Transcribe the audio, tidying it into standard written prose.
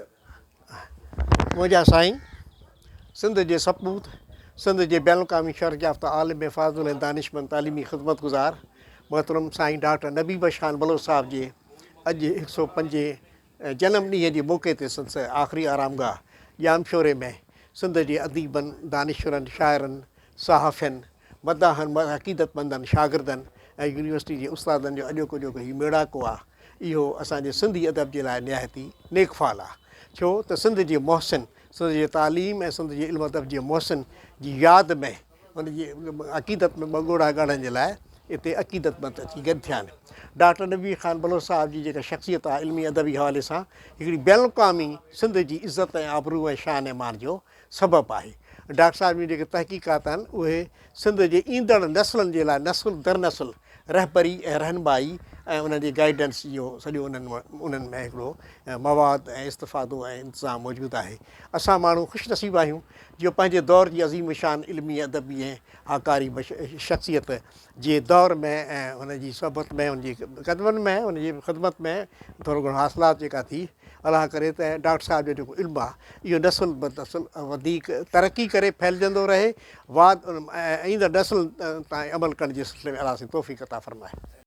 मुंहिंजा साईं सिंध जे सपूत सिंध जे बैन अवी शर्क याफ़्ता आलिम फाज़िल ऐं दानिशमंद तालीमी ख़िदमत गुज़ार मोहतरम साईं डॉक्टर नबी बशान बलोच साहिब जे अॼु 105 जनम ॾींहं जे मौक़े ते संदसि आख़िरी आरामगाह ॼामशोरे में सिंध जे अदीबनि दानिशवरनि शाइरनि सहाफ़ियुनि मदाहनि अक़ीदतमंदनि शागिर्दनि ऐं यूनिवर्सिटी जे उस्तादनि जो अॼोको जेको हीउ मेड़ाको आहे इहो असांजे सिंधी अदब जे लाइ निहायती नेकफ़ाल आहे छो त सिंध जे मोहसिन सिंध जे तालीम ऐं सिंध जे इल्मु अदब जे मोहसिन जी यादि में हुनजी अक़ीदत में ॿ ॻोड़ा ॻणण जे लाइ हिते अक़ीदतमंद अची गॾु थिया आहिनि डॉक्टर नबी ख़ान बलोच साहिब जी जेका शख़्सियत आहे इल्मी अदबी हवाले सां हिकिड़ी बैन अवी सिंध जी इज़त ऐं आबरू ऐं शान ऐं मान जो सबबु आहे डॉक्टर साहिब जी जेके तहक़ीक़ात आहिनि उहे सिंध जे ईंदड़ नसलनि जे लाइ नसुल दर नसुल रहबरी ऐं रहनुमाई ऐं उन्हनि जी गाइडेंस जो सॼो उन्हनि में हिकिड़ो मवाद ऐं इस्तिफ़ादो ऐं इंतिज़ाम मौजूदु आहे असां माण्हू ख़ुशनसीब आहियूं जो पंहिंजे दौर जी अज़ीम शान इल्मी अदबी ऐं आकारी शख़्सियत जे दौर में ऐं हुनजी सोबत में हुनजी क़दमनि में हुनजी ख़िदमत में थोरो घणो हासिलात जेका थी अलाह करे त डॉक्टर साहिब जो जेको इल्मु आहे इहो नसुल ब नसुल वधीक तरक़ी करे फैलिजंदो रहे वाद ईंदड़ नसुल ताईं अमल करण जे सिलसिले में अलाह सां तौफ़ीक़ अता फ़रमाए